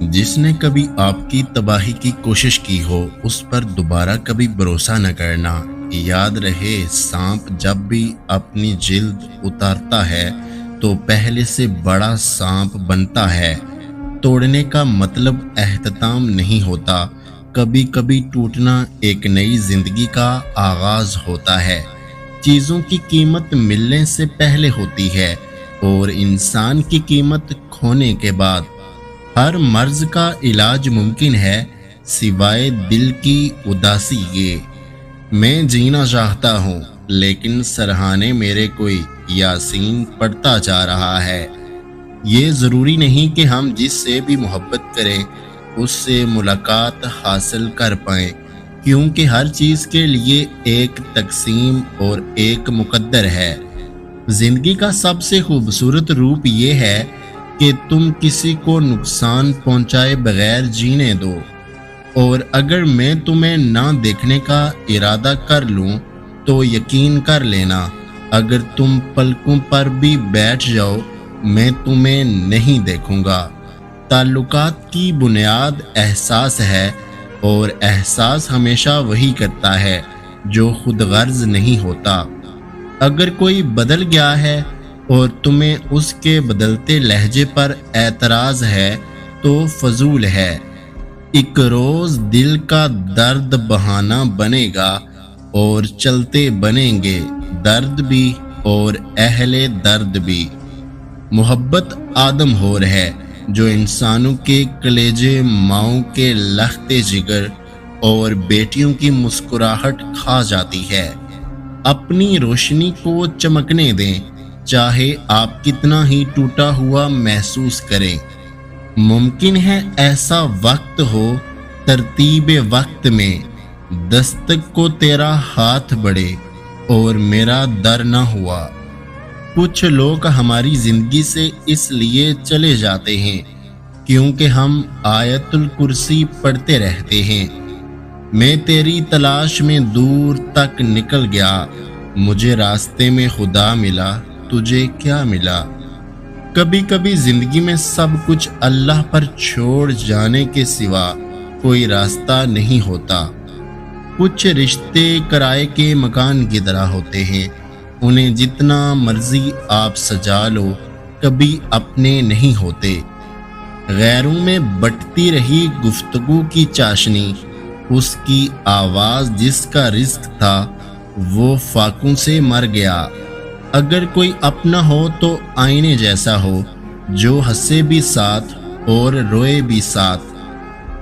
جس نے کبھی آپ کی تباہی کی کوشش کی ہو اس پر دوبارہ کبھی بھروسہ نہ کرنا۔ یاد رہے، سانپ جب بھی اپنی جلد اتارتا ہے تو پہلے سے بڑا سانپ بنتا ہے۔ توڑنے کا مطلب اختتام نہیں ہوتا، کبھی کبھی ٹوٹنا ایک نئی زندگی کا آغاز ہوتا ہے۔ چیزوں کی قیمت ملنے سے پہلے ہوتی ہے اور انسان کی قیمت کھونے کے بعد۔ ہر مرض کا علاج ممکن ہے سوائے دل کی اداسی کے۔ میں جینا چاہتا ہوں لیکن سرہانے میرے کوئی یاسین پڑھتا جا رہا ہے۔ یہ ضروری نہیں کہ ہم جس سے بھی محبت کریں اس سے ملاقات حاصل کر پائیں، کیونکہ ہر چیز کے لیے ایک تقسیم اور ایک مقدر ہے۔ زندگی کا سب سے خوبصورت روپ یہ ہے کہ تم کسی کو نقصان پہنچائے بغیر جینے دو، اور اگر میں تمہیں نہ دیکھنے کا ارادہ کر لوں تو یقین کر لینا، اگر تم پلکوں پر بھی بیٹھ جاؤ میں تمہیں نہیں دیکھوں گا۔ تعلقات کی بنیاد احساس ہے، اور احساس ہمیشہ وہی کرتا ہے جو خود غرض نہیں ہوتا۔ اگر کوئی بدل گیا ہے اور تمہیں اس کے بدلتے لہجے پر اعتراض ہے تو فضول ہے۔ ایک روز دل کا درد بہانہ بنے گا اور چلتے بنیں گے درد بھی اور اہل درد بھی۔ محبت آدم ہور ہے جو انسانوں کے کلیجے، ماؤں کے لختے جگر اور بیٹیوں کی مسکراہٹ کھا جاتی ہے۔ اپنی روشنی کو چمکنے دیں، چاہے آپ کتنا ہی ٹوٹا ہوا محسوس کریں۔ ممکن ہے ایسا وقت ہو ترتیب وقت میں دستک کو تیرا ہاتھ بڑھے اور میرا در نہ ہوا۔ کچھ لوگ ہماری زندگی سے اس لیے چلے جاتے ہیں کیونکہ ہم آیت الکرسی پڑھتے رہتے ہیں۔ میں تیری تلاش میں دور تک نکل گیا، مجھے راستے میں خدا ملا، تجھے کیا ملا؟ کبھی کبھی زندگی میں سب کچھ اللہ پر چھوڑ جانے کے سوا کوئی راستہ نہیں ہوتا۔ کچھ رشتے کرائے کے مکان کی طرح ہوتے ہیں، انہیں جتنا مرضی آپ سجا لو کبھی اپنے نہیں ہوتے۔ غیروں میں بٹتی رہی گفتگو کی چاشنی، اس کی آواز جس کا رزق تھا وہ فاقوں سے مر گیا۔ اگر کوئی اپنا ہو تو آئینے جیسا ہو، جو ہنسے بھی ساتھ اور روئے بھی ساتھ۔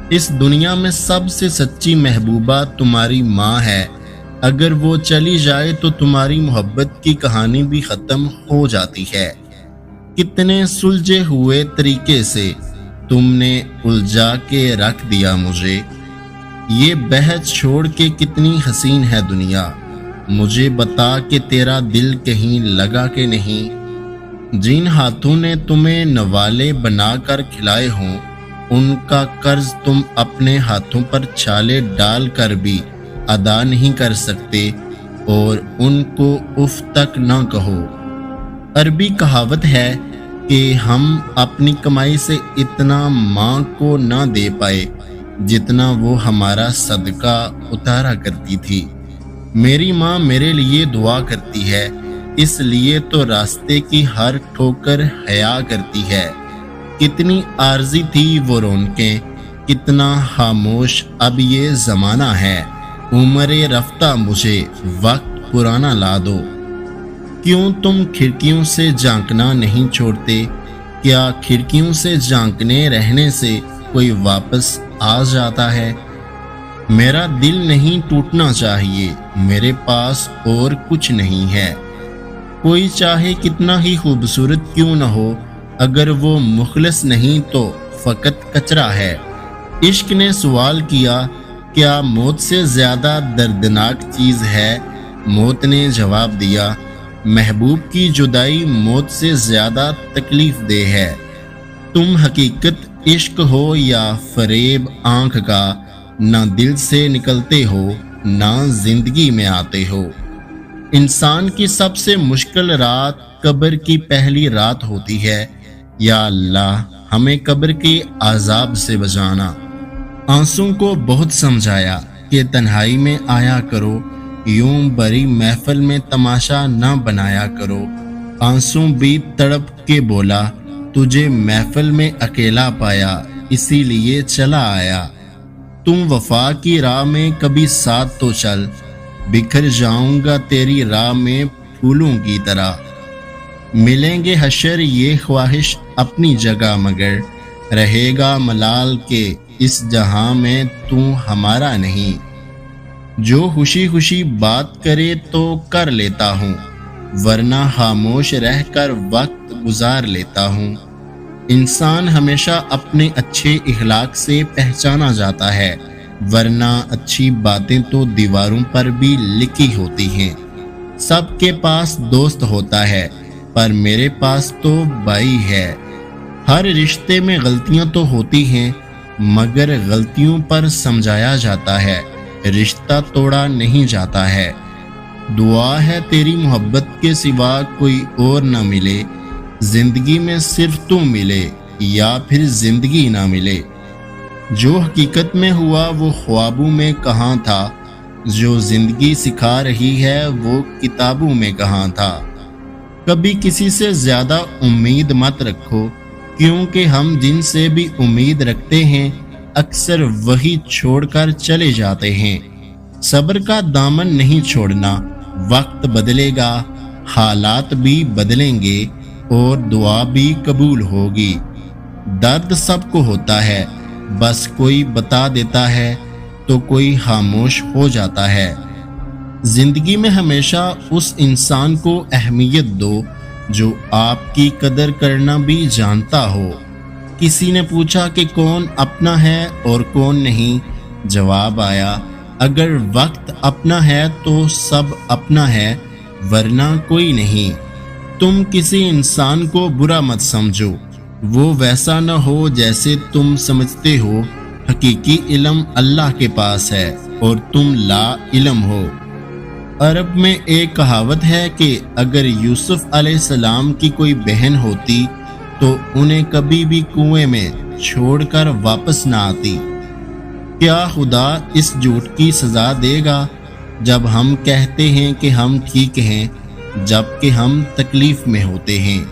اس دنیا میں سب سے سچی محبوبہ تمہاری ماں ہے، اگر وہ چلی جائے تو تمہاری محبت کی کہانی بھی ختم ہو جاتی ہے۔ کتنے سلجھے ہوئے طریقے سے تم نے الجھا کے رکھ دیا مجھے، یہ بحث چھوڑ کے کتنی حسین ہے دنیا، مجھے بتا کہ تیرا دل کہیں لگا کہ نہیں۔ جن ہاتھوں نے تمہیں نوالے بنا کر کھلائے ہوں ان کا قرض تم اپنے ہاتھوں پر چھالے ڈال کر بھی ادا نہیں کر سکتے، اور ان کو اف تک نہ کہو۔ عربی کہاوت ہے کہ ہم اپنی کمائی سے اتنا ماں کو نہ دے پائے جتنا وہ ہمارا صدقہ اتارا کرتی تھی۔ میری ماں میرے لیے دعا کرتی ہے، اس لیے تو راستے کی ہر ٹھوکر حیا کرتی ہے۔ کتنی عارضی تھی وہ رونقیں، کتنا خاموش اب یہ زمانہ ہے، عمر رفتہ مجھے وقت پرانا لا دو۔ کیوں تم کھڑکیوں سے جھانکنا نہیں چھوڑتے؟ کیا کھڑکیوں سے جھانکنے رہنے سے کوئی واپس آ جاتا ہے؟ میرا دل نہیں ٹوٹنا چاہیے، میرے پاس اور کچھ نہیں ہے۔ کوئی چاہے کتنا ہی خوبصورت کیوں نہ ہو، اگر وہ مخلص نہیں تو فقط کچرا ہے۔ عشق نے سوال کیا، کیا موت سے زیادہ دردناک چیز ہے؟ موت نے جواب دیا، محبوب کی جدائی موت سے زیادہ تکلیف دہ ہے۔ تم حقیقت عشق ہو یا فریب آنکھ کا، نہ دل سے نکلتے ہو نہ زندگی میں آتے ہو۔ انسان کی سب سے مشکل رات قبر کی پہلی رات ہوتی ہے۔ یا اللہ، ہمیں قبر کے عذاب سے بچانا۔ آنسوں کو بہت سمجھایا کہ تنہائی میں آیا کرو، یوں بری محفل میں تماشا نہ بنایا کرو۔ آنسوں بھی تڑپ کے بولا، تجھے محفل میں اکیلا پایا، اسی لیے چلا آیا۔ تم وفا کی راہ میں کبھی ساتھ تو چل، بکھر جاؤں گا تیری راہ میں پھولوں کی طرح۔ ملیں گے حشر یہ خواہش اپنی جگہ، مگر رہے گا ملال کے اس جہاں میں تو ہمارا نہیں۔ جو خوشی خوشی بات کرے تو کر لیتا ہوں، ورنہ خاموش رہ کر وقت گزار لیتا ہوں۔ انسان ہمیشہ اپنے اچھے اخلاق سے پہچانا جاتا ہے، ورنہ اچھی باتیں تو دیواروں پر بھی لکھی ہوتی ہیں۔ سب کے پاس دوست ہوتا ہے، پر میرے پاس تو بھائی ہے۔ ہر رشتے میں غلطیاں تو ہوتی ہیں، مگر غلطیوں پر سمجھایا جاتا ہے، رشتہ توڑا نہیں جاتا ہے۔ دعا ہے تیری محبت کے سوا کوئی اور نہ ملے، زندگی میں صرف تو ملے یا پھر زندگی نہ ملے۔ جو حقیقت میں ہوا وہ خوابوں میں کہاں تھا، جو زندگی سکھا رہی ہے وہ کتابوں میں کہاں تھا۔ کبھی کسی سے زیادہ امید مت رکھو، کیونکہ ہم جن سے بھی امید رکھتے ہیں اکثر وہی چھوڑ کر چلے جاتے ہیں۔ صبر کا دامن نہیں چھوڑنا، وقت بدلے گا، حالات بھی بدلیں گے اور دعا بھی قبول ہوگی۔ درد سب کو ہوتا ہے، بس کوئی بتا دیتا ہے تو کوئی خاموش ہو جاتا ہے۔ زندگی میں ہمیشہ اس انسان کو اہمیت دو جو آپ کی قدر کرنا بھی جانتا ہو۔ کسی نے پوچھا کہ کون اپنا ہے اور کون نہیں، جواب آیا، اگر وقت اپنا ہے تو سب اپنا ہے، ورنہ کوئی نہیں۔ تم کسی انسان کو برا مت سمجھو، وہ ویسا نہ ہو جیسے تم سمجھتے ہو۔ حقیقی علم اللہ کے پاس ہے اور تم لا علم ہو۔ عرب میں ایک کہاوت ہے کہ اگر یوسف علیہ السلام کی کوئی بہن ہوتی تو انہیں کبھی بھی کنویں میں چھوڑ کر واپس نہ آتی۔ کیا خدا اس جھوٹ کی سزا دے گا جب ہم کہتے ہیں کہ ہم ٹھیک ہیں، جبکہ ہم تکلیف میں ہوتے ہیں؟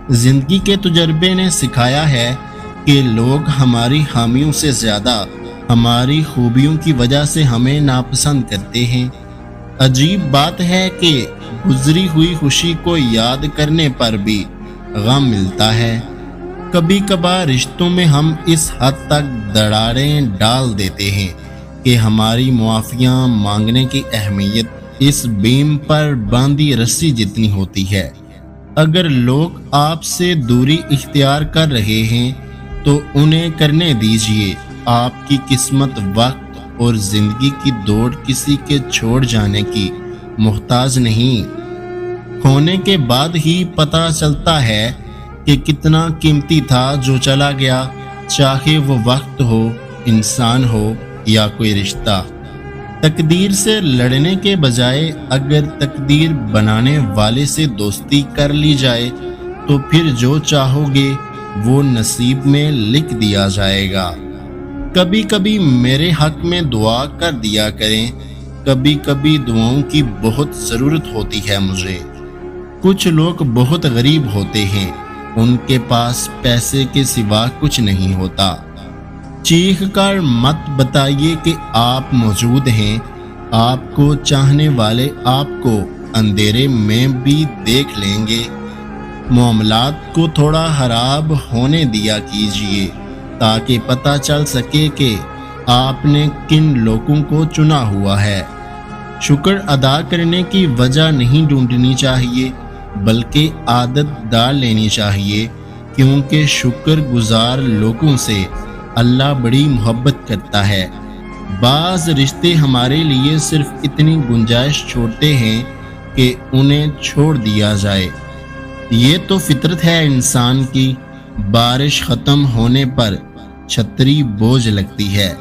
زندگی کے تجربے نے سکھایا ہے کہ لوگ ہماری خامیوں سے زیادہ ہماری خوبیوں کی وجہ سے ہمیں ناپسند کرتے ہیں۔ عجیب بات ہے کہ گزری ہوئی خوشی کو یاد کرنے پر بھی غم ملتا ہے۔ کبھی کبھار رشتوں میں ہم اس حد تک دراڑیں ڈال دیتے ہیں کہ ہماری معافیاں مانگنے کی اہمیت اس بیم پر باندھی رسی جتنی ہوتی ہے۔ اگر لوگ آپ سے دوری اختیار کر رہے ہیں تو انہیں کرنے دیجیے۔ آپ کی قسمت، وقت اور زندگی کی دوڑ کسی کے چھوڑ جانے کی محتاج نہیں۔ کھونے کے بعد ہی پتہ چلتا ہے کہ کتنا قیمتی تھا جو چلا گیا، چاہے وہ وقت ہو، انسان ہو یا کوئی رشتہ۔ تقدیر سے لڑنے کے بجائے اگر تقدیر بنانے والے سے دوستی کر لی جائے تو پھر جو چاہو گے وہ نصیب میں لکھ دیا جائے گا۔ کبھی کبھی میرے حق میں دعا کر دیا کریں، کبھی کبھی دعاؤں کی بہت ضرورت ہوتی ہے مجھے۔ کچھ لوگ بہت غریب ہوتے ہیں، ان کے پاس پیسے کے سوا کچھ نہیں ہوتا۔ چیخ کر مت بتائیے کہ آپ موجود ہیں، آپ کو چاہنے والے آپ کو اندھیرے میں بھی دیکھ لیں گے۔ معاملات کو تھوڑا خراب ہونے دیا کیجیے تاکہ پتہ چل سکے کہ آپ نے کن لوگوں کو چنا ہوا ہے۔ شکر ادا کرنے کی وجہ نہیں ڈھونڈنی چاہیے، بلکہ عادت ڈال لینی چاہیے، کیونکہ شکر گزار لوگوں سے اللہ بڑی محبت کرتا ہے۔ بعض رشتے ہمارے لیے صرف اتنی گنجائش چھوڑتے ہیں کہ انہیں چھوڑ دیا جائے۔ یہ تو فطرت ہے انسان کی، بارش ختم ہونے پر چھتری بوجھ لگتی ہے۔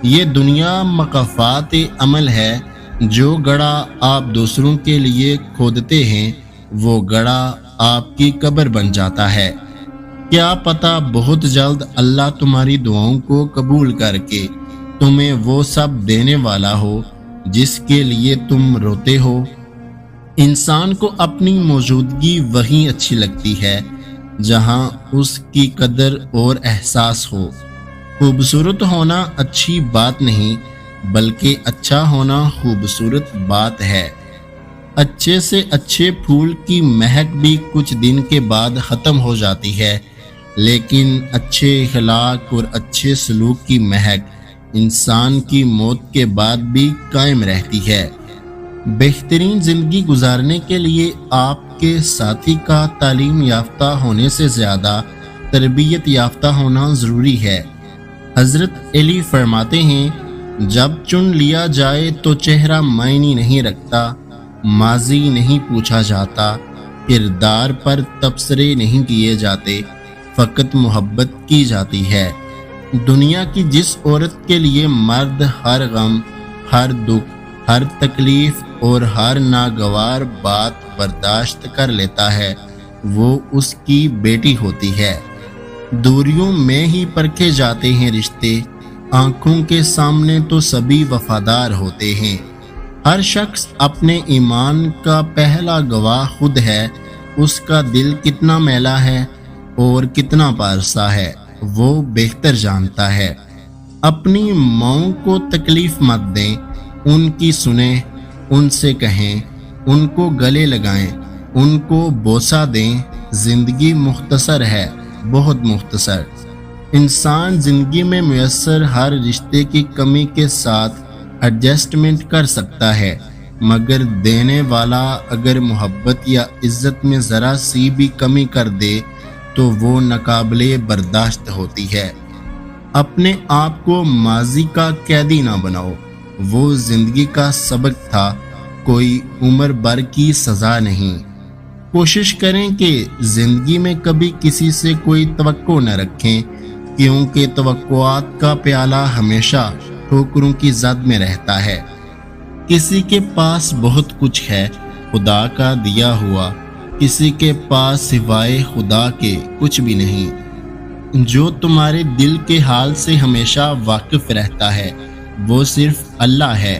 یہ دنیا مقافات عمل ہے، جو گڑھا آپ دوسروں کے لیے کھودتے ہیں وہ گڑھا آپ کی قبر بن جاتا ہے۔ کیا پتہ بہت جلد اللہ تمہاری دعاؤں کو قبول کر کے تمہیں وہ سب دینے والا ہو جس کے لیے تم روتے ہو۔ انسان کو اپنی موجودگی وہیں اچھی لگتی ہے جہاں اس کی قدر اور احساس ہو۔ خوبصورت ہونا اچھی بات نہیں بلکہ اچھا ہونا خوبصورت بات ہے۔ اچھے سے اچھے پھول کی مہک بھی کچھ دن کے بعد ختم ہو جاتی ہے، لیکن اچھے اخلاق اور اچھے سلوک کی مہک انسان کی موت کے بعد بھی قائم رہتی ہے۔ بہترین زندگی گزارنے کے لیے آپ کے ساتھی کا تعلیم یافتہ ہونے سے زیادہ تربیت یافتہ ہونا ضروری ہے۔ حضرت علی فرماتے ہیں، جب چن لیا جائے تو چہرہ معنی نہیں رکھتا، ماضی نہیں پوچھا جاتا، کردار پر تبصرے نہیں کیے جاتے، فقط محبت کی جاتی ہے۔ دنیا کی جس عورت کے لیے مرد ہر غم، ہر دکھ، ہر تکلیف اور ہر ناگوار بات برداشت کر لیتا ہے، وہ اس کی بیٹی ہوتی ہے۔ دوریوں میں ہی پرکھے جاتے ہیں رشتے، آنکھوں کے سامنے تو سبھی وفادار ہوتے ہیں۔ ہر شخص اپنے ایمان کا پہلا گواہ خود ہے، اس کا دل کتنا میلا ہے اور کتنا پارسا ہے وہ بہتر جانتا ہے۔ اپنی ماؤں کو تکلیف مت دیں، ان کی سنیں، ان سے کہیں، ان کو گلے لگائیں، ان کو بوسہ دیں۔ زندگی مختصر ہے، بہت مختصر۔ انسان زندگی میں میسر ہر رشتے کی کمی کے ساتھ ایڈجسٹمنٹ کر سکتا ہے، مگر دینے والا اگر محبت یا عزت میں ذرا سی بھی کمی کر دے تو وہ ناقابل برداشت ہوتی ہے۔ اپنے آپ کو ماضی کا قیدی نہ بناؤ، وہ زندگی کا سبق تھا، کوئی عمر بھر کی سزا نہیں۔ کوشش کریں کہ زندگی میں کبھی کسی سے کوئی توقع نہ رکھیں، کیونکہ توقعات کا پیالہ ہمیشہ ٹھوکروں کی زد میں رہتا ہے۔ کسی کے پاس بہت کچھ ہے، خدا کا دیا ہوا، کسی کے پاس سوائے خدا کے کچھ بھی نہیں۔ جو تمہارے دل کے حال سے ہمیشہ واقف رہتا ہے وہ صرف اللہ ہے۔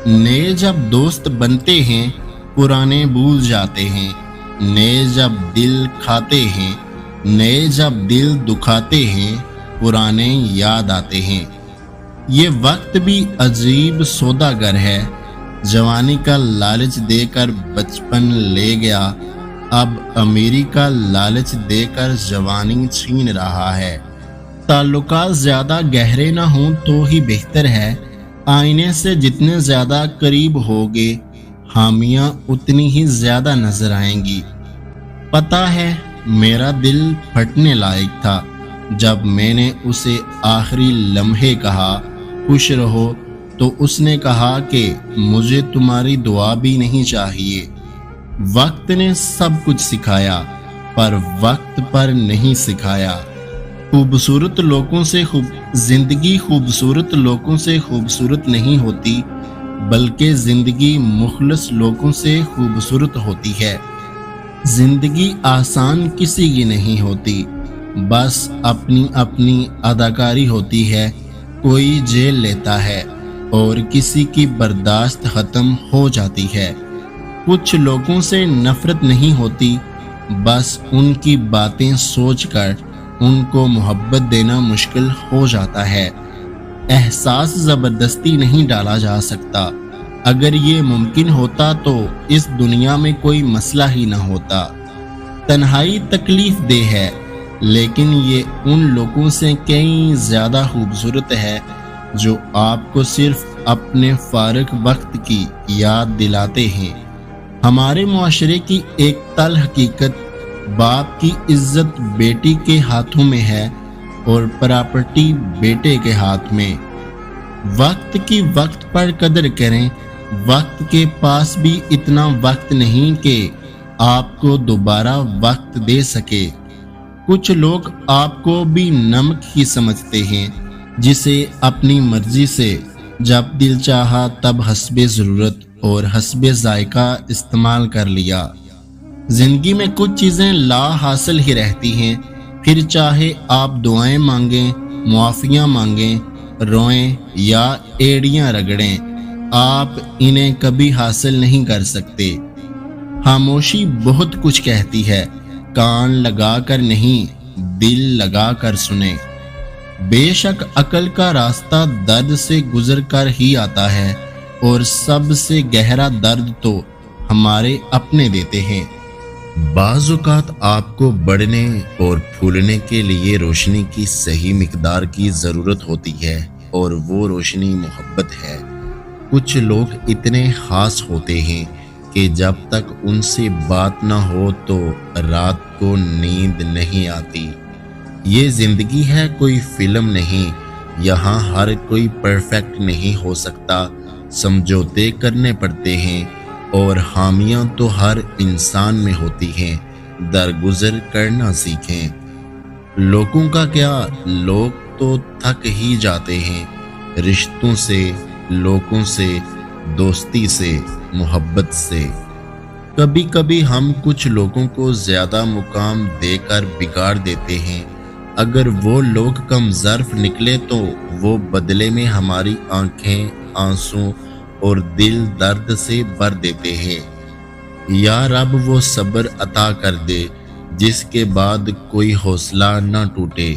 نئے جب دوست بنتے ہیں پرانے بھول جاتے ہیں، نئے جب دل کھاتے ہیں، نئے جب دل دکھاتے ہیں، پرانے یاد آتے ہیں۔ یہ وقت بھی عجیب سوداگر ہے، جوانی کا لالچ دے کر بچپن لے گیا، اب امیری کا لالچ دے کر جوانی چھین رہا ہے۔ تعلقات زیادہ گہرے نہ ہوں تو ہی بہتر ہے، آئینے سے جتنے زیادہ قریب ہوگے خامیاں اتنی ہی زیادہ نظر آئیں گی۔ پتہ ہے میرا دل پھٹنے لائق تھا جب میں نے اسے آخری لمحے کہا خوش رہو، تو اس نے کہا کہ مجھے تمہاری دعا بھی نہیں چاہیے۔ وقت نے سب کچھ سکھایا پر وقت پر نہیں سکھایا۔ خوبصورت لوگوں سے زندگی خوبصورت لوگوں سے خوبصورت نہیں ہوتی، بلکہ زندگی مخلص لوگوں سے خوبصورت ہوتی ہے۔ زندگی آسان کسی کی نہیں ہوتی، بس اپنی اپنی اداکاری ہوتی ہے۔ کوئی جیل لیتا ہے اور کسی کی برداشت ختم ہو جاتی ہے۔ کچھ لوگوں سے نفرت نہیں ہوتی، بس ان کی باتیں سوچ کر ان کو محبت دینا مشکل ہو جاتا ہے۔ احساس زبردستی نہیں ڈالا جا سکتا، اگر یہ ممکن ہوتا تو اس دنیا میں کوئی مسئلہ ہی نہ ہوتا۔ تنہائی تکلیف دہ ہے، لیکن یہ ان لوگوں سے کہیں زیادہ خوبصورت ہے جو آپ کو صرف اپنے فارغ وقت کی یاد دلاتے ہیں۔ ہمارے معاشرے کی ایک تلخ حقیقت، باپ کی عزت بیٹی کے ہاتھوں میں ہے اور پراپرٹی بیٹے کے ہاتھ میں۔ وقت کی وقت پر قدر کریں، وقت کے پاس بھی اتنا وقت نہیں کہ آپ کو دوبارہ وقت دے سکے۔ کچھ لوگ آپ کو بھی نمک ہی سمجھتے ہیں، جسے اپنی مرضی سے جب دل چاہا تب حسب ضرورت اور حسب ذائقہ استعمال کر لیا۔ زندگی میں کچھ چیزیں لا حاصل ہی رہتی ہیں، پھر چاہے آپ دعائیں مانگیں، معافیاں مانگیں، روئیں یا ایڑیاں رگڑیں، آپ انہیں کبھی حاصل نہیں کر سکتے۔ خاموشی بہت کچھ کہتی ہے، کان لگا کر نہیں، دل لگا کر سنیں۔ بے شک عقل کا راستہ درد سے گزر کر ہی آتا ہے، اور سب سے گہرا درد تو ہمارے اپنے دیتے ہیں۔ بعض اوقات آپ کو بڑھنے اور پھولنے کے لیے روشنی کی صحیح مقدار کی ضرورت ہوتی ہے، اور وہ روشنی محبت ہے۔ کچھ لوگ اتنے خاص ہوتے ہیں کہ جب تک ان سے بات نہ ہو تو رات کو نیند نہیں آتی۔ یہ زندگی ہے، کوئی فلم نہیں۔ یہاں ہر کوئی پرفیکٹ نہیں ہو سکتا، سمجھوتے کرنے پڑتے ہیں، اور خامیاں تو ہر انسان میں ہوتی ہیں۔ درگزر کرنا سیکھیں۔ لوگوں کا کیا، لوگ تو تھک ہی جاتے ہیں، رشتوں سے، لوگوں سے، دوستی سے، محبت سے۔ کبھی کبھی ہم کچھ لوگوں کو زیادہ مقام دے کر بگاڑ دیتے ہیں۔ اگر وہ لوگ کم ظرف نکلے تو وہ بدلے میں ہماری آنکھیں آنسوں اور دل درد سے بھر دیتے ہیں۔ یا رب وہ صبر عطا کر دے جس کے بعد کوئی حوصلہ نہ ٹوٹے۔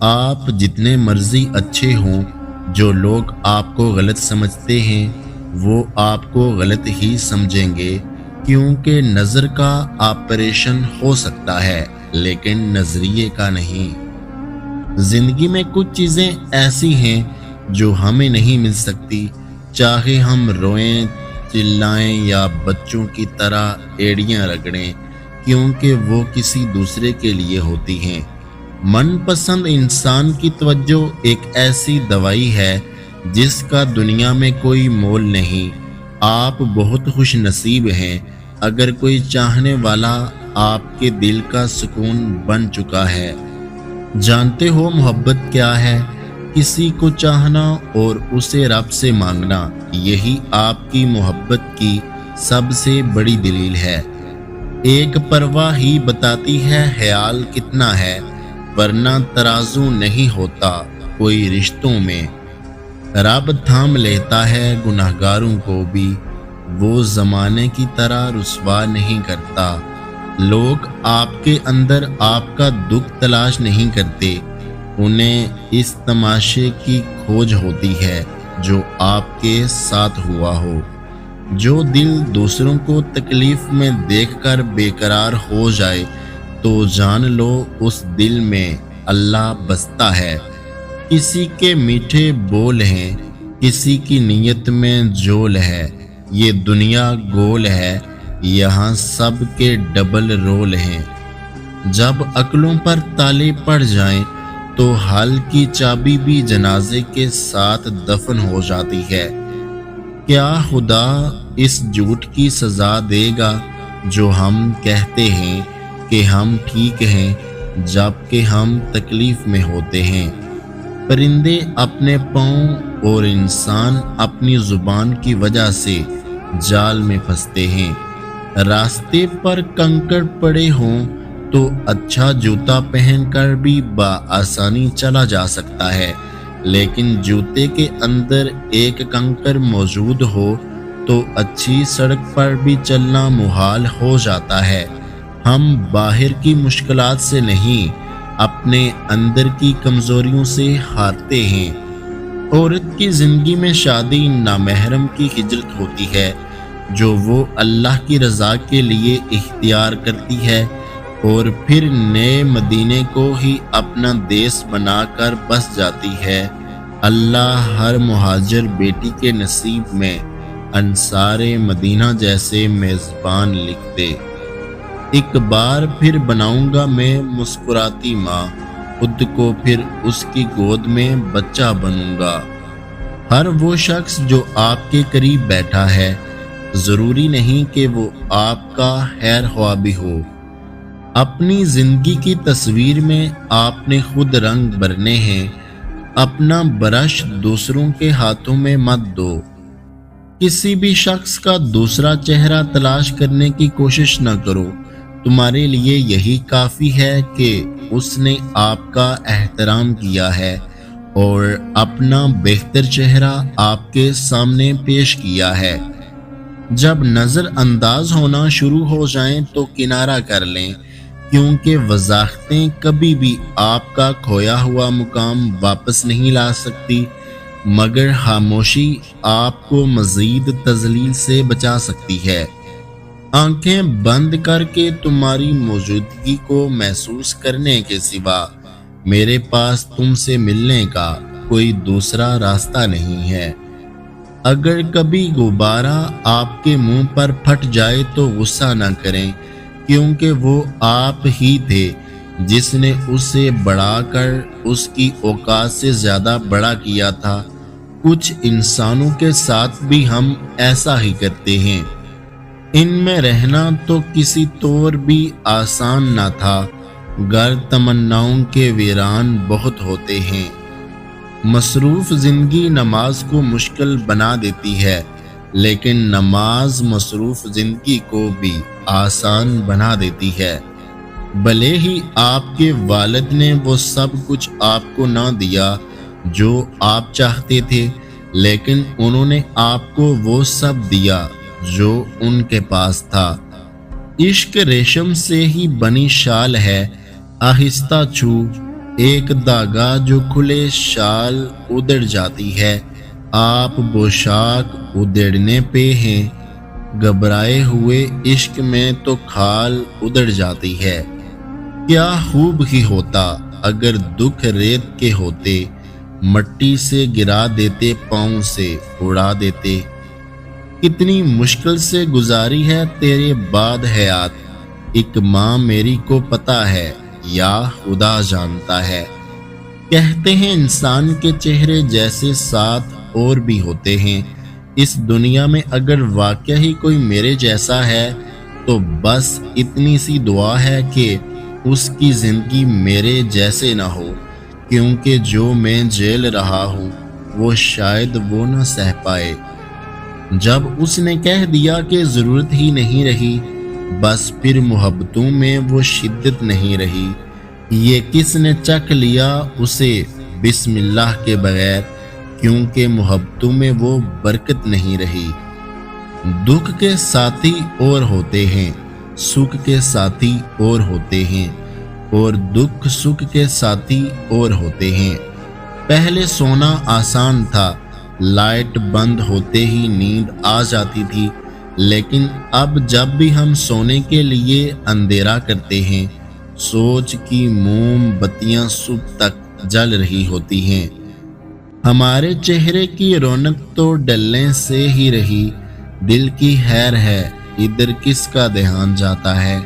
آپ جتنے مرضی اچھے ہوں، جو لوگ آپ کو غلط سمجھتے ہیں وہ آپ کو غلط ہی سمجھیں گے، کیونکہ نظر کا آپریشن ہو سکتا ہے لیکن نظریے کا نہیں۔ زندگی میں کچھ چیزیں ایسی ہیں جو ہمیں نہیں مل سکتی، چاہے ہم روئیں، چلائیں یا بچوں کی طرح ایڑیاں رگڑیں، کیونکہ وہ کسی دوسرے کے لیے ہوتی ہیں۔ من پسند انسان کی توجہ ایک ایسی دوائی ہے جس کا دنیا میں کوئی مول نہیں۔ آپ بہت خوش نصیب ہیں اگر کوئی چاہنے والا آپ کے دل کا سکون بن چکا ہے۔ جانتے ہو محبت کیا ہے؟ کسی کو چاہنا اور اسے رب سے مانگنا، یہی آپ کی محبت کی سب سے بڑی دلیل ہے۔ ایک پرواہ ہی بتاتی ہے خیال کتنا ہے، ورنہ ترازو نہیں ہوتا کوئی رشتوں میں۔ رب تھام لیتا ہے گناہگاروں کو بھی، وہ زمانے کی طرح رسوا نہیں کرتا۔ لوگ آپ کے اندر آپ کا دکھ تلاش نہیں کرتے، انہیں اس تماشے کی کھوج ہوتی ہے جو آپ کے ساتھ ہوا ہو۔ جو دل دوسروں کو تکلیف میں دیکھ کر بے قرار ہو جائے تو جان لو اس دل میں اللہ بستا ہے۔ کسی کے میٹھے بول ہیں، کسی کی نیت میں جول ہے، یہ دنیا گول ہے، یہاں سب کے ڈبل رول ہیں۔ جب عقلوں پر تالے پڑ جائیں تو حل کی چابی بھی جنازے کے ساتھ دفن ہو جاتی ہے۔ کیا خدا اس جھوٹ کی سزا دے گا جو ہم کہتے ہیں کہ ہم ٹھیک ہیں جبکہ ہم تکلیف میں ہوتے ہیں؟ پرندے اپنے پاؤں اور انسان اپنی زبان کی وجہ سے جال میں پھنستے ہیں۔ راستے پر کنکڑ پڑے ہوں تو اچھا جوتا پہن کر بھی بآسانی چلا جا سکتا ہے، لیکن جوتے کے اندر ایک کنکر موجود ہو تو اچھی سڑک پر بھی چلنا محال ہو جاتا ہے۔ ہم باہر کی مشکلات سے نہیں، اپنے اندر کی کمزوریوں سے ہارتے ہیں۔ عورت کی زندگی میں شادی نامحرم کی ہجرت ہوتی ہے جو وہ اللہ کی رضا کے لیے اختیار کرتی ہے، اور پھر نئے مدینے کو ہی اپنا دیس بنا کر بس جاتی ہے۔ اللہ ہر مہاجر بیٹی کے نصیب میں انصار مدینہ جیسے میزبان لکھ دے۔ ایک بار پھر بناؤں گا میں مسکراتی ماں، خود کو پھر اس کی گود میں بچہ بنوں گا۔ ہر وہ شخص جو آپ کے قریب بیٹھا ہے ضروری نہیں کہ وہ آپ کا خیر خواہ بھی ہو۔ اپنی زندگی کی تصویر میں آپ نے خود رنگ بھرنے ہیں، اپنا برش دوسروں کے ہاتھوں میں مت دو۔ کسی بھی شخص کا دوسرا چہرہ تلاش کرنے کی کوشش نہ کرو، تمہارے لیے یہی کافی ہے کہ اس نے آپ کا احترام کیا ہے اور اپنا بہتر چہرہ آپ کے سامنے پیش کیا ہے۔ جب نظر انداز ہونا شروع ہو جائیں تو کنارہ کر لیں، کیونکہ وضاحتیں کبھی بھی آپ کا کھویا ہوا مقام واپس نہیں لا سکتی، مگر خاموشی آپ کو مزید تذلیل سے بچا سکتی ہے۔ آنکھیں بند کر کے تمہاری موجودگی کو محسوس کرنے کے سوا میرے پاس تم سے ملنے کا کوئی دوسرا راستہ نہیں ہے۔ اگر کبھی غبارہ آپ کے منہ پر پھٹ جائے تو غصہ نہ کریں، کیونکہ وہ آپ ہی تھے جس نے اسے بڑھا کر اس کی اوقات سے زیادہ بڑا کیا تھا۔ کچھ انسانوں کے ساتھ بھی ہم ایسا ہی کرتے ہیں۔ ان میں رہنا تو کسی طور بھی آسان نہ تھا، گر تمناؤں کے ویران بہت ہوتے ہیں۔ مصروف زندگی نماز کو مشکل بنا دیتی ہے، لیکن نماز مصروف زندگی کو بھی آسان بنا دیتی ہے۔ بھلے ہی آپ کے والد نے وہ سب کچھ آپ کو نہ دیا جو آپ چاہتے تھے، لیکن انہوں نے آپ کو وہ سب دیا جو ان کے پاس تھا۔ عشق ریشم سے ہی بنی شال ہے، آہستہ چھو ایک داغا جو کھلے شال ادڑ جاتی ہے۔ آپ بوشاک ادڑنے پہ ہیں، گھبرائے ہوئے عشق میں تو کھال ادڑ جاتی ہے۔ کیا خوب ہی ہوتا اگر دکھ ریت کے ہوتے، مٹی سے گرا دیتے، پاؤں سے اڑا دیتے۔ کتنی مشکل سے گزاری ہے تیرے بعد حیات، ایک ماں میری کو پتہ ہے یا خدا جانتا ہے۔ کہتے ہیں انسان کے چہرے جیسے ساتھ اور بھی ہوتے ہیں، اس دنیا میں اگر واقعہ ہی کوئی میرے جیسا ہے تو بس اتنی سی دعا ہے کہ اس کی زندگی میرے جیسے نہ ہو، کیونکہ جو میں جھیل رہا ہوں وہ شاید وہ نہ سہ پائے۔ جب اس نے کہہ دیا کہ ضرورت ہی نہیں رہی، بس پھر محبتوں میں وہ شدت نہیں رہی۔ یہ کس نے چکھ لیا اسے بسم اللہ کے بغیر، کیونکہ محبتوں میں وہ برکت نہیں رہی۔ دکھ کے ساتھی اور ہوتے ہیں، سکھ کے ساتھی اور ہوتے ہیں، اور دکھ سکھ کے ساتھی اور ہوتے ہیں۔ پہلے سونا آسان تھا، لائٹ بند ہوتے ہی نیند آ جاتی تھی، لیکن اب جب بھی ہم سونے کے لیے اندھیرا کرتے ہیں، سوچ کی موم بتیاں صبح تک جل رہی ہوتی ہیں۔ ہمارے چہرے کی رونق تو ڈلنے سے ہی رہی، دل کی خیر ہے ادھر کس کا دھیان جاتا ہے۔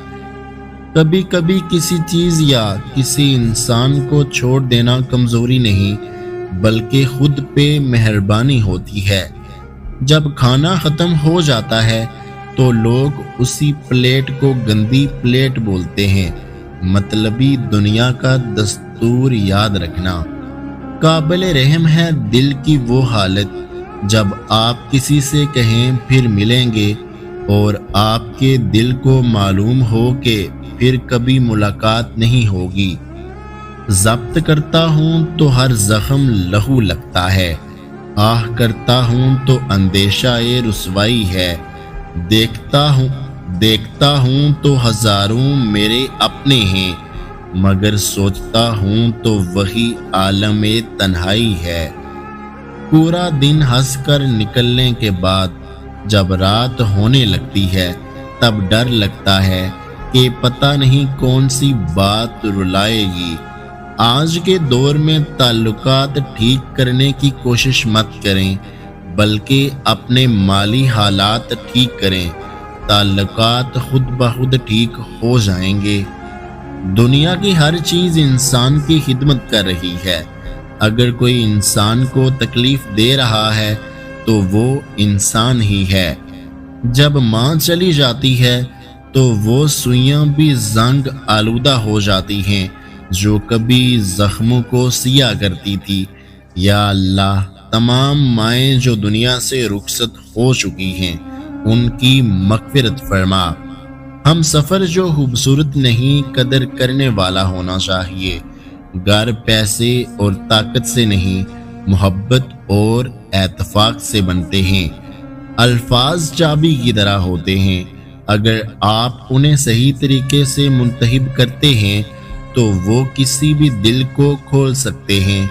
کبھی کبھی کسی چیز یا کسی انسان کو چھوڑ دینا کمزوری نہیں، بلکہ خود پہ مہربانی ہوتی ہے۔ جب کھانا ختم ہو جاتا ہے تو لوگ اسی پلیٹ کو گندی پلیٹ بولتے ہیں۔ مطلبی دنیا کا دستور یاد رکھنا۔ قابل رحم ہے دل کی وہ حالت جب آپ کسی سے کہیں پھر ملیں گے، اور آپ کے دل کو معلوم ہو کہ پھر کبھی ملاقات نہیں ہوگی۔ ضبط کرتا ہوں تو ہر زخم لہو لگتا ہے، آہ کرتا ہوں تو اندیشہ رسوائی ہے۔ دیکھتا ہوں تو ہزاروں میرے اپنے ہیں، مگر سوچتا ہوں تو وہی عالم تنہائی ہے۔ پورا دن ہنس کر نکلنے کے بعد جب رات ہونے لگتی ہے، تب ڈر لگتا ہے کہ پتہ نہیں کون سی بات رلائے گی۔ آج کے دور میں تعلقات ٹھیک کرنے کی کوشش مت کریں، بلکہ اپنے مالی حالات ٹھیک کریں، تعلقات خود بخود ٹھیک ہو جائیں گے۔ دنیا کی ہر چیز انسان کی خدمت کر رہی ہے۔ اگر کوئی انسان کو تکلیف دے رہا ہے تو وہ انسان ہی ہے۔ جب ماں چلی جاتی ہے تو وہ سوئیاں بھی زنگ آلودہ ہو جاتی ہیں جو کبھی زخموں کو سیا کرتی تھی۔ یا اللہ، تمام مائیں جو دنیا سے رخصت ہو چکی ہیں ان کی مغفرت فرما۔ ہم سفر جو خوبصورت نہیں قدر کرنے والا ہونا چاہیے، گھر پیسے اور طاقت سے نہیں، محبت اور اتفاق سے بنتے ہیں۔ الفاظ چابی کی طرح ہوتے ہیں، اگر آپ انہیں صحیح طریقے سے منتخب کرتے ہیں تو وہ کسی بھی دل کو کھول سکتے ہیں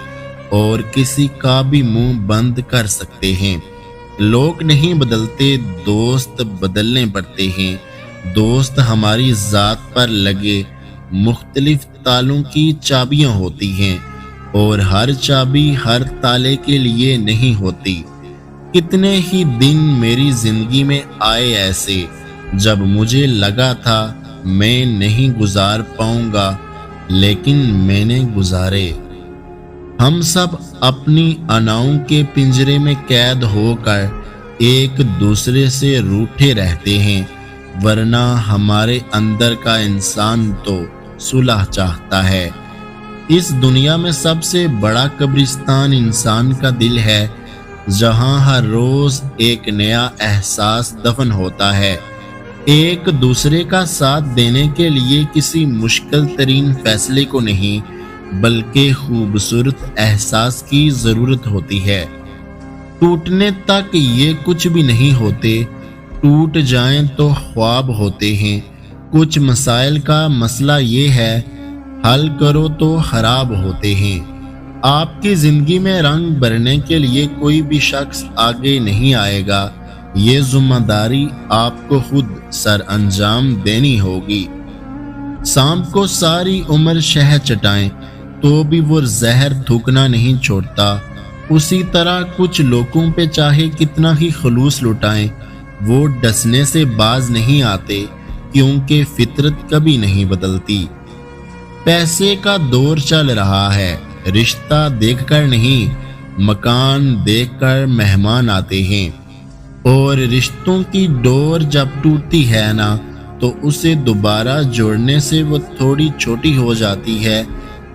اور کسی کا بھی منہ بند کر سکتے ہیں۔ لوگ نہیں بدلتے، دوست بدلنے پڑتے ہیں۔ دوست ہماری ذات پر لگے مختلف تالوں کی چابیاں ہوتی ہیں، اور ہر چابی ہر تالے کے لیے نہیں ہوتی۔ کتنے ہی دن میری زندگی میں آئے ایسے جب مجھے لگا تھا میں نہیں گزار پاؤں گا، لیکن میں نے گزارے۔ ہم سب اپنی اناؤں کے پنجرے میں قید ہو کر ایک دوسرے سے روٹھے رہتے ہیں، ورنہ ہمارے اندر کا انسان تو صلح چاہتا ہے۔ اس دنیا میں سب سے بڑا قبرستان انسان کا دل ہے، جہاں ہر روز ایک نیا احساس دفن ہوتا ہے۔ ایک دوسرے کا ساتھ دینے کے لیے کسی مشکل ترین فیصلے کو نہیں، بلکہ خوبصورت احساس کی ضرورت ہوتی ہے۔ ٹوٹنے تک یہ کچھ بھی نہیں ہوتے، ٹوٹ جائیں تو خواب ہوتے ہیں۔ کچھ مسائل کا مسئلہ یہ ہے، حل کرو تو خراب ہوتے ہیں۔ آپ کی زندگی میں رنگ بھرنے کے لیے کوئی بھی شخص آگے نہیں آئے گا، یہ ذمہ داری آپ کو خود سر انجام دینی ہوگی۔ سانپ کو ساری عمر شہد چٹائیں تو بھی وہ زہر تھوکنا نہیں چھوڑتا، اسی طرح کچھ لوگوں پہ چاہے کتنا ہی خلوص لٹائیں، وہ ڈسنے سے باز نہیں آتے، کیونکہ فطرت کبھی نہیں بدلتی۔ پیسے کا دور چل رہا ہے، رشتہ دیکھ کر نہیں، مکان دیکھ کر مہمان آتے ہیں، اور رشتوں کی ڈور جب ٹوٹتی ہے نا تو اسے دوبارہ جوڑنے سے وہ تھوڑی چھوٹی ہو جاتی ہے،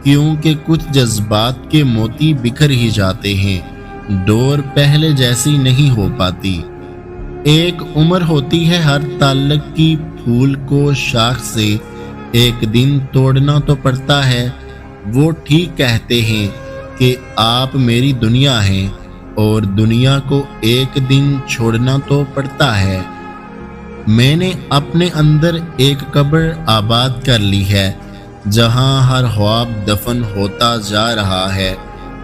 کیونکہ کچھ جذبات کے موتی بکھر ہی جاتے ہیں، ڈور پہلے جیسی نہیں ہو پاتی۔ ایک عمر ہوتی ہے ہر تعلق کی، پھول کو شاخ سے ایک دن توڑنا تو پڑتا ہے۔ وہ ٹھیک کہتے ہیں کہ آپ میری دنیا ہیں، اور دنیا کو ایک دن چھوڑنا تو پڑتا ہے۔ میں نے اپنے اندر ایک قبر آباد کر لی ہے، جہاں ہر خواب دفن ہوتا جا رہا ہے،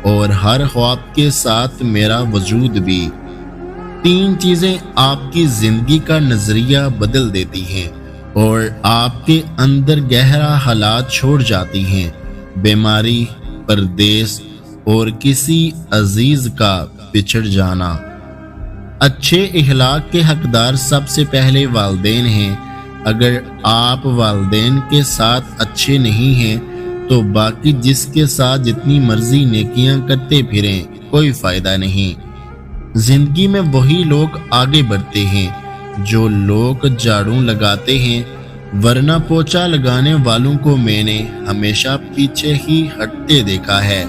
اور ہر خواب کے ساتھ میرا وجود بھی۔ 3 چیزیں آپ کی زندگی کا نظریہ بدل دیتی ہیں اور آپ کے اندر گہرا حالات چھوڑ جاتی ہیں: بیماری، پردیس، اور کسی عزیز کا بچھڑ جانا۔ اچھے اخلاق کے حقدار سب سے پہلے والدین ہیں۔ اگر آپ والدین کے ساتھ اچھے نہیں ہیں تو باقی جس کے ساتھ جتنی مرضی نیکیاں کرتے پھریں کوئی فائدہ نہیں۔ زندگی میں وہی لوگ آگے بڑھتے ہیں جو لوگ جھاڑو لگاتے ہیں، ورنہ پوچھا لگانے والوں کو میں نے ہمیشہ پیچھے ہی ہٹتے دیکھا ہے۔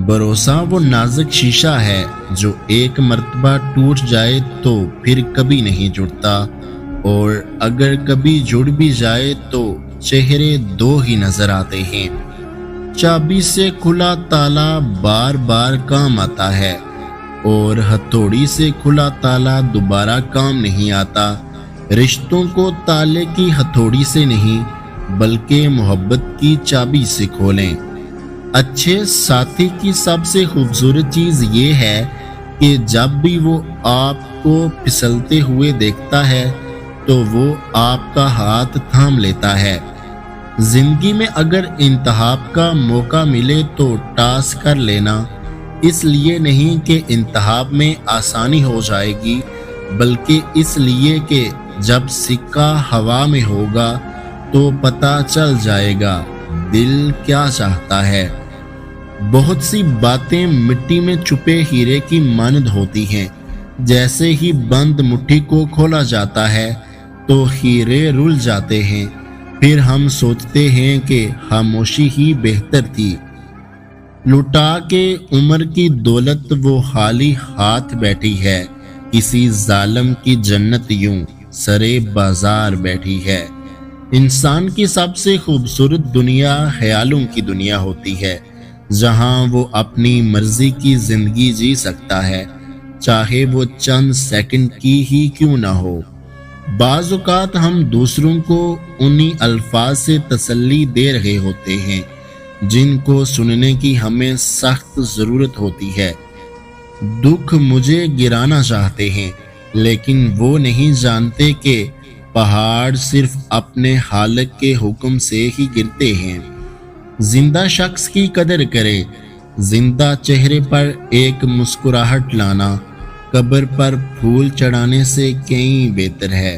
بھروسہ وہ نازک شیشہ ہے جو ایک مرتبہ ٹوٹ جائے تو پھر کبھی نہیں جڑتا، اور اگر کبھی جڑ بھی جائے تو چہرے 2 ہی نظر آتے ہیں۔ چابی سے کھلا تالا بار بار کام آتا ہے، اور ہتھوڑی سے کھلا تالا دوبارہ کام نہیں آتا۔ رشتوں کو تالے کی ہتھوڑی سے نہیں، بلکہ محبت کی چابی سے کھولیں۔ اچھے ساتھی کی سب سے خوبصورت چیز یہ ہے کہ جب بھی وہ آپ کو پھسلتے ہوئے دیکھتا ہے تو وہ آپ کا ہاتھ تھام لیتا ہے۔ زندگی میں اگر انتخاب کا موقع ملے تو ٹاس کر لینا، اس لیے نہیں کہ انتخاب میں آسانی ہو جائے گی، بلکہ اس لیے کہ جب سکہ ہوا میں ہوگا تو پتہ چل جائے گا دل کیا چاہتا ہے۔ بہت سی باتیں مٹی میں چھپے ہیرے کی مانند ہوتی ہیں، جیسے ہی بند مٹھی کو کھولا جاتا ہے تو ہیرے رل جاتے ہیں، پھر ہم سوچتے ہیں کہ خاموشی ہی بہتر تھی۔ لٹا کے عمر کی دولت وہ خالی ہاتھ بیٹھی ہے، کسی ظالم کی جنت یوں سرے بازار بیٹھی ہے۔ انسان کی سب سے خوبصورت دنیا خیالوں کی دنیا ہوتی ہے، جہاں وہ اپنی مرضی کی زندگی جی سکتا ہے، چاہے وہ چند سیکنڈ کی ہی کیوں نہ ہو۔ بعض اوقات ہم دوسروں کو انہی الفاظ سے تسلی دے رہے ہوتے ہیں جن کو سننے کی ہمیں سخت ضرورت ہوتی ہے۔ دکھ مجھے گرانا چاہتے ہیں، لیکن وہ نہیں جانتے کہ پہاڑ صرف اپنے خالق کے حکم سے ہی گرتے ہیں۔ زندہ شخص کی قدر کرے، زندہ چہرے پر ایک مسکراہٹ لانا قبر پر پھول چڑھانے سے کہیں بہتر ہے۔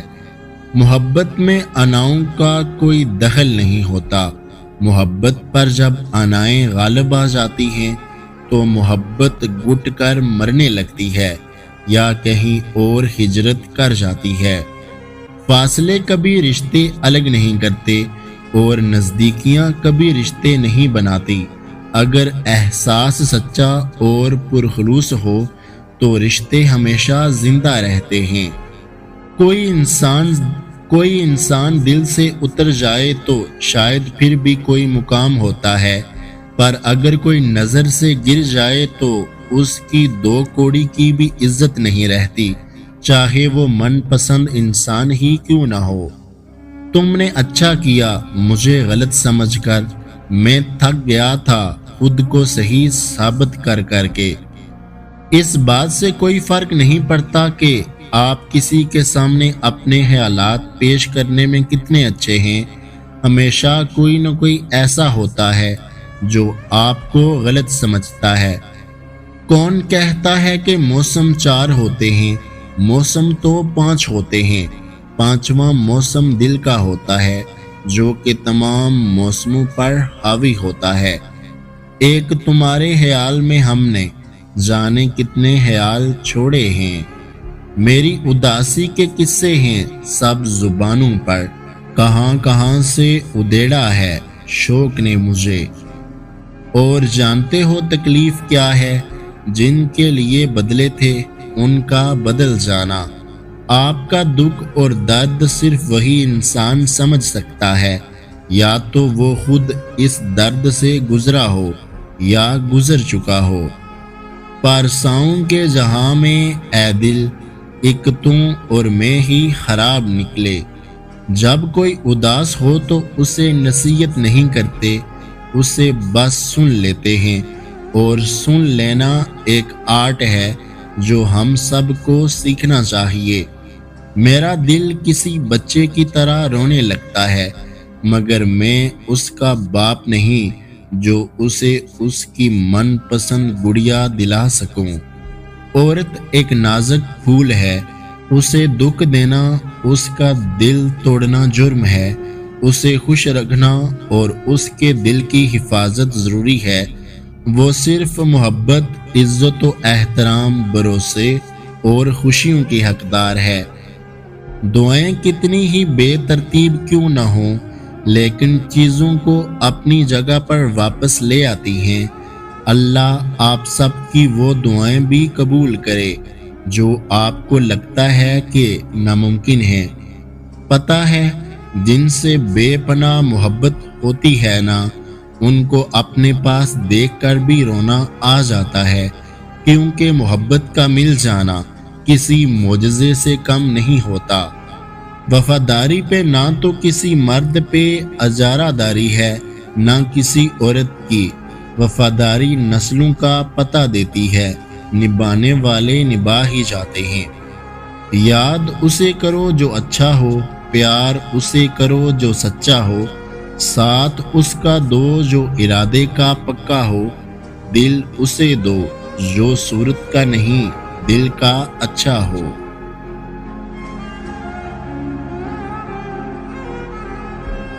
محبت میں اناؤں کا کوئی دخل نہیں ہوتا۔ محبت پر جب انائیں غالب آ جاتی ہیں تو محبت گھٹ کر مرنے لگتی ہے یا کہیں اور ہجرت کر جاتی ہے۔ فاصلے کبھی رشتے الگ نہیں کرتے اور نزدیکیاں کبھی رشتے نہیں بناتی۔ اگر احساس سچا اور پرخلوص ہو تو رشتے ہمیشہ زندہ رہتے ہیں۔ کوئی انسان دل سے اتر جائے تو شاید پھر بھی کوئی مقام ہوتا ہے، پر اگر کوئی نظر سے گر جائے تو اس کی دو کوڑی کی بھی عزت نہیں رہتی، چاہے وہ من پسند انسان ہی کیوں نہ ہو۔ تم نے اچھا کیا مجھے غلط سمجھ کر، میں تھک گیا تھا خود کو صحیح ثابت کر کر کے۔ اس بات سے کوئی فرق نہیں پڑتا کہ آپ کسی کے سامنے اپنے خیالات پیش کرنے میں کتنے اچھے ہیں، ہمیشہ کوئی نہ کوئی ایسا ہوتا ہے جو آپ کو غلط سمجھتا ہے۔ کون کہتا ہے کہ موسم 4 ہوتے ہیں؟ موسم تو 5 ہوتے ہیں۔ 5واں موسم دل کا ہوتا ہے جو کہ تمام موسموں پر حاوی ہوتا ہے۔ ایک تمہارے خیال میں ہم نے جانے کتنے خیال چھوڑے ہیں۔ میری اداسی کے قصے ہیں سب زبانوں پر، کہاں کہاں سے ادھیڑا ہے شوق نے مجھے۔ اور جانتے ہو تکلیف کیا ہے؟ جن کے لیے بدلے تھے ان کا بدل جانا۔ آپ کا دکھ اور درد صرف وہی انسان سمجھ سکتا ہے، یا تو وہ خود اس درد سے گزرا ہو یا گزر چکا ہو۔ پارساؤں کے جہاں میں اے دل، ایک تم اور میں ہی خراب نکلے۔ جب کوئی اداس ہو تو اسے نصیحت نہیں کرتے، اسے بس سن لیتے ہیں، اور سن لینا ایک آرٹ ہے جو ہم سب کو سیکھنا چاہیے۔ میرا دل کسی بچے کی طرح رونے لگتا ہے، مگر میں اس کا باپ نہیں جو اسے اس کی من پسند گڑیا دلا سکوں۔ عورت ایک نازک پھول ہے، اسے دکھ دینا، اس کا دل توڑنا جرم ہے۔ اسے خوش رکھنا اور اس کے دل کی حفاظت ضروری ہے۔ وہ صرف محبت، عزت و احترام، بھروسے اور خوشیوں کی حقدار ہے۔ دعائیں کتنی ہی بے ترتیب کیوں نہ ہوں، لیکن چیزوں کو اپنی جگہ پر واپس لے آتی ہیں۔ اللہ آپ سب کی وہ دعائیں بھی قبول کرے جو آپ کو لگتا ہے کہ ناممکن ہے۔ پتہ ہے جن سے بے پناہ محبت ہوتی ہے نا، ان کو اپنے پاس دیکھ کر بھی رونا آ جاتا ہے، کیونکہ محبت کا مل جانا کسی معجزے سے کم نہیں ہوتا۔ وفاداری پہ نہ تو کسی مرد پہ اجارہ داری ہے، نہ کسی عورت کی۔ وفاداری نسلوں کا پتہ دیتی ہے، نبھانے والے نبھا ہی جاتے ہیں۔ یاد اسے کرو جو اچھا ہو، پیار اسے کرو جو سچا ہو، ساتھ اس کا دو جو ارادے کا پکا ہو، دل اسے دو جو صورت کا نہیں دل کا اچھا ہو۔